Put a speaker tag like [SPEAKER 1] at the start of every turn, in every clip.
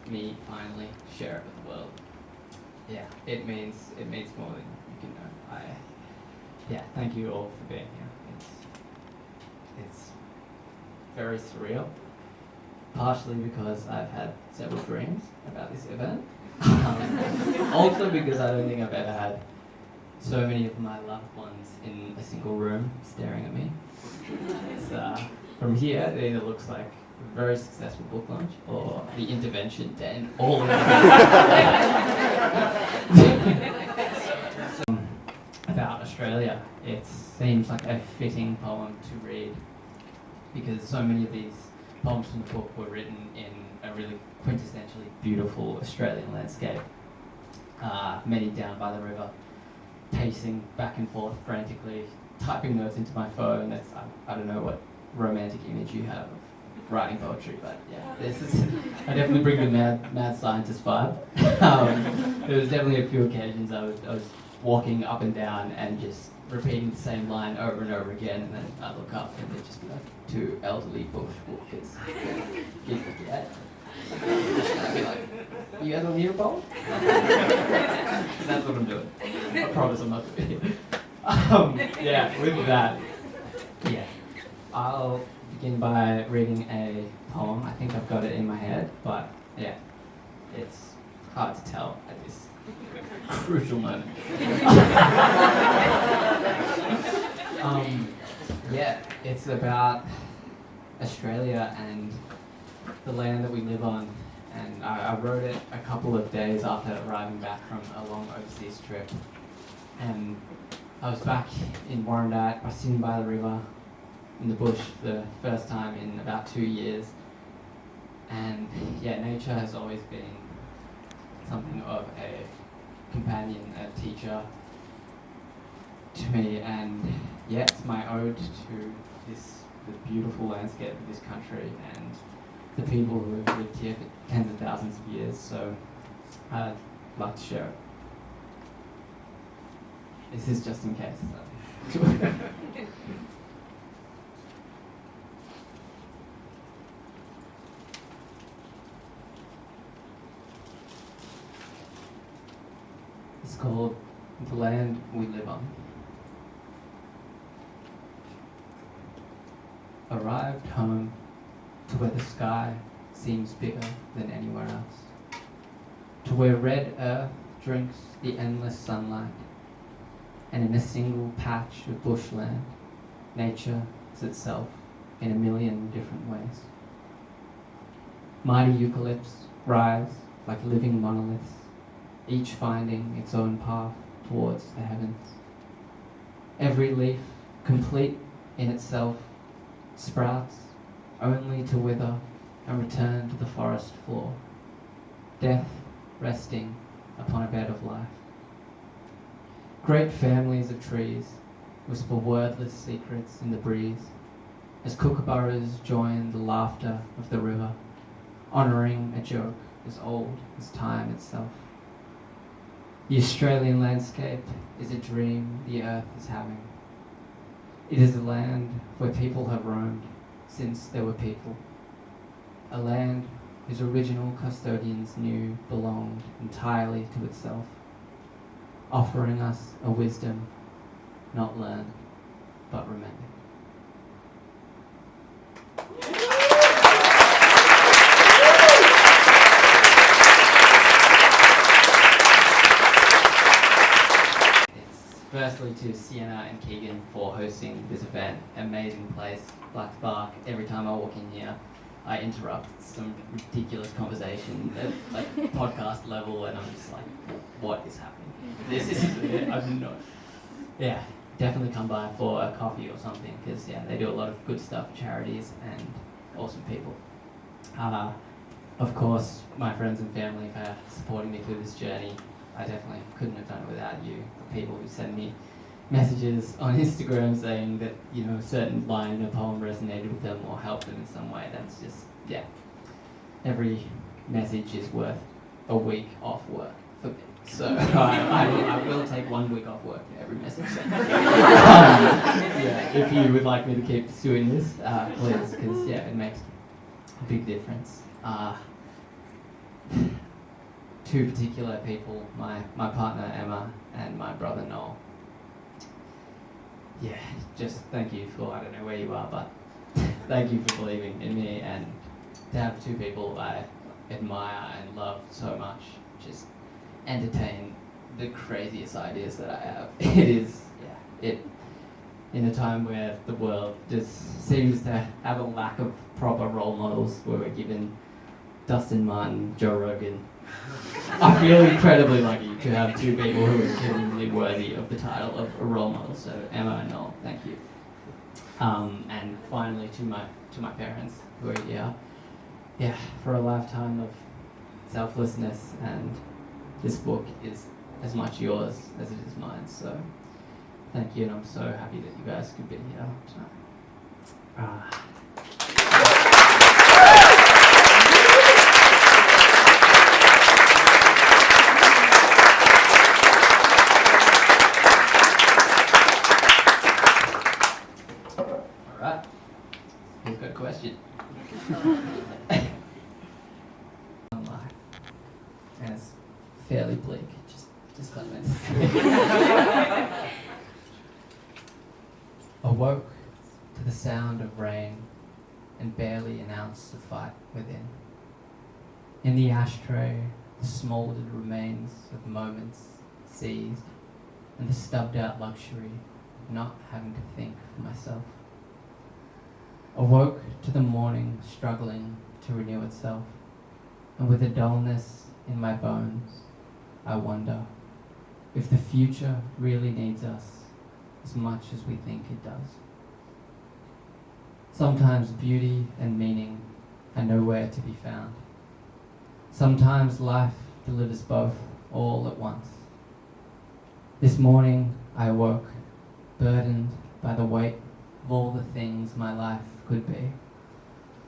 [SPEAKER 1] me finally share it with the world. Yeah, it means more than you can know. Thank you all for being here. It's very surreal, partially because I've had several dreams about this event. Also because I don't think I've ever had so many of my loved ones in a single room staring at me. It's, from here, it either looks like a very successful book launch or the intervention to end all of it. About Australia, it seems like a fitting poem to read because so many of these poems from the book were written in a really quintessentially beautiful Australian landscape. Many down by the river, pacing back and forth frantically, typing notes into my phone. That's I don't know what romantic image you have of writing poetry, but yeah, this is I definitely bring the mad scientist vibe. There was definitely a few occasions I was walking up and down and just repeating the same line over and over again, and then I look up and there'd just be like two elderly bushwalkers. Yeah. I'd be like, you guys want to hear a poem? That's what I'm doing. I promise I'm not doing it. With that, I'll begin by reading a poem. I think I've got it in my head, but yeah, it's hard to tell at this crucial moment. It's about Australia and the land that we live on, and I wrote it a couple of days after arriving back from a long overseas trip, and I was back in Warrandyte. I was sitting by the river in the bush for the first time in about 2 years, and nature has always been something of a companion, a teacher to me, and it's my ode to the beautiful landscape of this country and the people who have lived here for tens of thousands of years, so I'd like to share it. This is just in case. It's called The Land We Live On. Arrived home to where the sky seems bigger than anywhere else, to where red earth drinks the endless sunlight, and in a single patch of bushland, nature is itself in a million different ways. Mighty eucalypts rise like living monoliths, each finding its own path towards the heavens. Every leaf, complete in itself, sprouts only to wither and return to the forest floor, death resting upon a bed of life. Great families of trees whisper wordless secrets in the breeze as kookaburras join the laughter of the river, honouring a joke as old as time itself. The Australian landscape is a dream the earth is having. It is a land where people have roamed since there were people. A land whose original custodians knew belonged entirely to itself, offering us a wisdom not learned but remembered. Firstly to Sienna and Keegan for hosting this event. Amazing place, Black Spark. Every time I walk in here, I interrupt some ridiculous conversation at like podcast level, and I'm just like, what is happening? This isn't it. I'm not. Yeah, definitely come by for a coffee or something, because they do a lot of good stuff, charities, and awesome people. Of course, my friends and family for supporting me through this journey. I definitely couldn't have done it without you. The people who send me messages on Instagram saying that, a certain line in a poem resonated with them or helped them in some way. That's just, every message is worth a week off work for me. So I will take 1 week off work for every message. If you would like me to keep pursuing this, please, because it makes a big difference. two particular people, my partner Emma and my brother Noel. Yeah, just thank you for, I don't know where you are, but thank you for believing in me, and to have two people I admire and love so much just entertain the craziest ideas that I have. It is, in a time where the world just seems to have a lack of proper role models, where we're given Dustin Martin, Joe Rogan. I feel incredibly lucky to have two people who are genuinely worthy of the title of a role model. So Emma and Noel, thank you. And finally to my parents, who are here, for a lifetime of selflessness, and this book is as much yours as it is mine. So thank you, and I'm so happy that you guys could be here tonight. Alright, who's got a question? Life. And it's fairly bleak, just let me. Awoke to the sound of rain and barely announced the fight within. In the ashtray, the smouldered remains of moments seized, and the stubbed out luxury of not having to think for myself. Awoke to the morning struggling to renew itself, and with a dullness in my bones, I wonder if the future really needs us as much as we think it does. Sometimes beauty and meaning are nowhere to be found. Sometimes life delivers both all at once. This morning I awoke, burdened by the weight of all the things my life could be,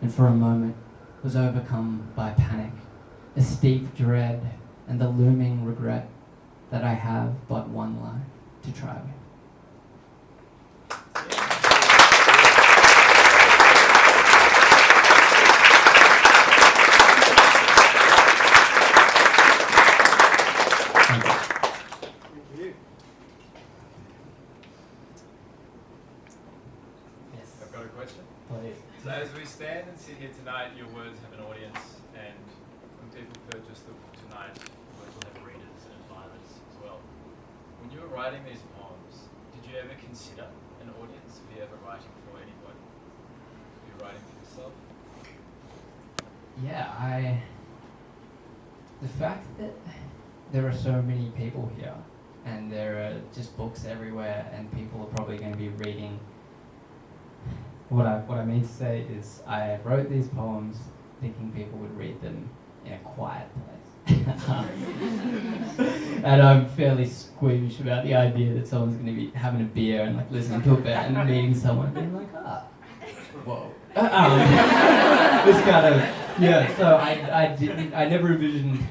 [SPEAKER 1] and for a moment was overcome by panic, a steep dread, and the looming regret that I have but one life to try with.
[SPEAKER 2] So as we stand and sit here tonight, your words have an audience, and when people purchase the book tonight, your words will have readers and admirers as well. When you were writing these poems, did you ever consider an audience? Were you ever writing for anybody? Were you writing for yourself?
[SPEAKER 1] Yeah, the fact that there are so many people here, and there are just books everywhere, and people are probably going to be reading. What I mean to say is, I wrote these poems thinking people would read them in a quiet place. And I'm fairly squeamish about the idea that someone's going to be having a beer and like listening to a band and meeting someone and being like, whoa. This kind of, so I never envisioned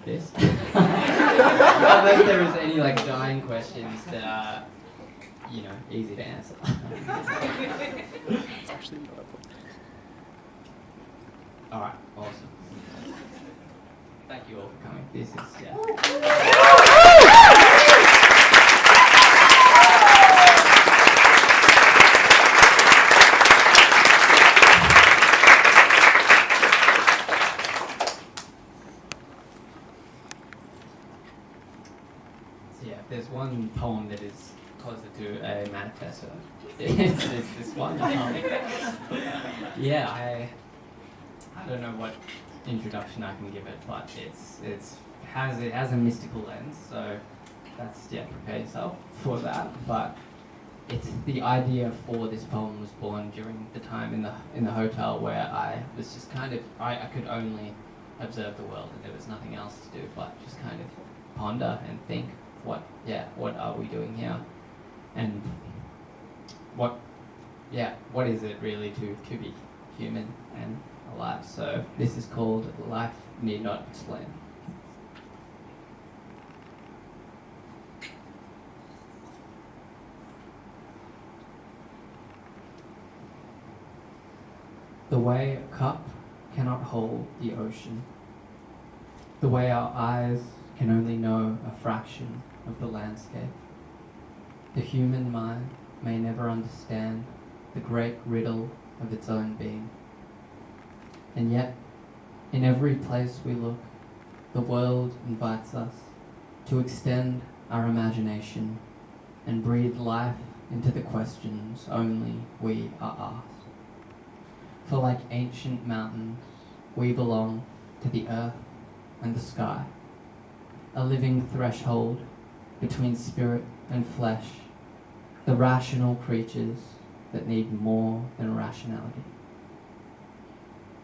[SPEAKER 1] this. Unless there was any like dying questions that are, easy to answer.
[SPEAKER 3] It's actually not a book.
[SPEAKER 1] Alright, awesome. Thank you all for coming. This is, there's one poem that is closer to a manifesto. It's this one. I don't know what introduction I can give it, but it has a mystical lens, so that's prepare yourself for that. But it's the idea for this poem was born during the time in the hotel where I was just I could only observe the world, and there was nothing else to do but just kind of ponder and think, what are we doing here? And what is it really to be human and alive? So this is called Life Need Not Explain. The way a cup cannot hold the ocean, the the way our eyes can only know a fraction of the landscape. The human mind may never understand the great riddle of its own being. And yet, in every place we look, the world invites us to extend our imagination and breathe life into the questions only we are asked. For like ancient mountains, we belong to the earth and the sky, a living threshold between spirit and flesh, the rational creatures that need more than rationality.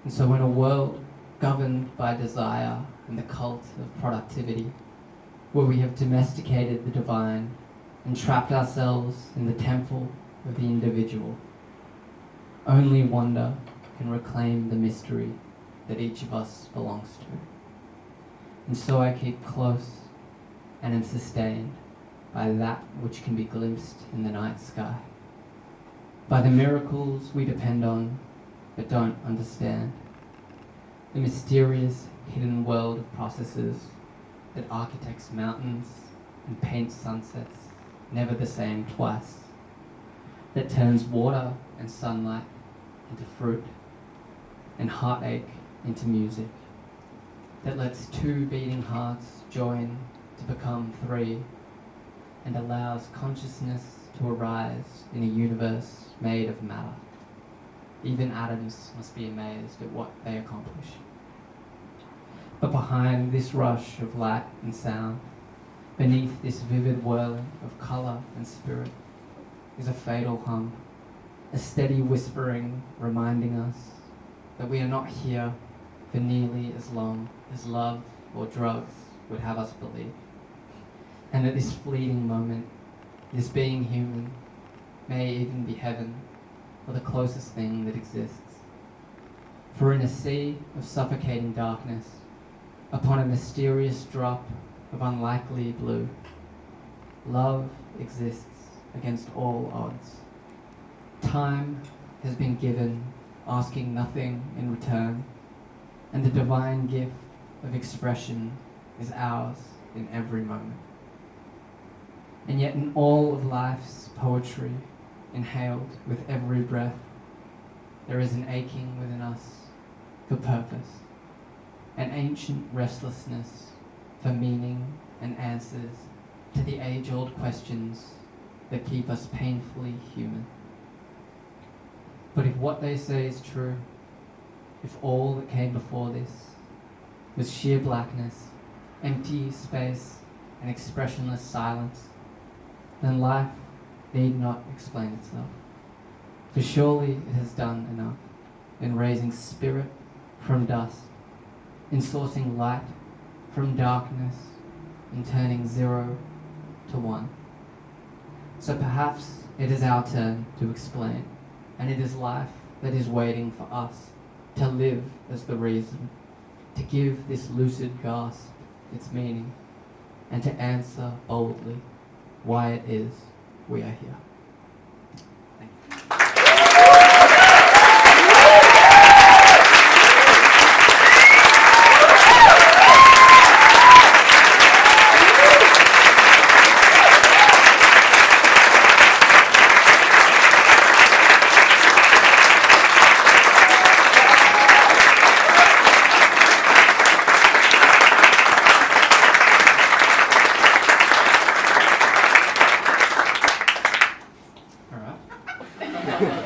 [SPEAKER 1] And so in a world governed by desire and the cult of productivity, where we have domesticated the divine and trapped ourselves in the temple of the individual, only wonder can reclaim the mystery that each of us belongs to. And so I keep close and am sustained by that which can be glimpsed in the night sky, by the miracles we depend on but don't understand, the mysterious hidden world of processes that architects mountains and paints sunsets never the same twice, that turns water and sunlight into fruit and heartache into music, that lets two beating hearts join to become three, and allows consciousness to arise in a universe made of matter. Even atoms must be amazed at what they accomplish. But behind this rush of light and sound, beneath this vivid whirling of colour and spirit, is a fatal hum, a steady whispering reminding us that we are not here for nearly as long as love or drugs would have us believe, and that this fleeting moment, this being human, may even be heaven, or the closest thing that exists. For in a sea of suffocating darkness, upon a mysterious drop of unlikely blue, love exists against all odds. Time has been given, asking nothing in return, and the divine gift of expression is ours in every moment. And yet in all of life's poetry, inhaled with every breath, there is an aching within us for purpose, an ancient restlessness for meaning and answers to the age-old questions that keep us painfully human. But if what they say is true, if all that came before this was sheer blackness, empty space, and expressionless silence, then life need not explain itself. For surely it has done enough in raising spirit from dust, in sourcing light from darkness, in turning 0 to 1. So perhaps it is our turn to explain, and it is life that is waiting for us to live as the reason, to give this lucid gasp its meaning, and to answer boldly why it is we are here. Thank you.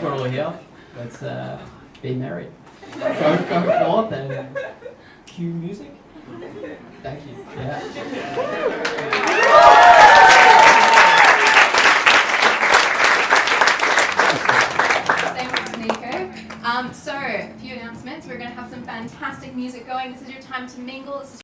[SPEAKER 1] We're all here. Let's be merry. Go forth and cue music. Thank you. Yeah.
[SPEAKER 3] Thanks, Nico. So, a few announcements. We're going to have some fantastic music going. This is your time to mingle. This is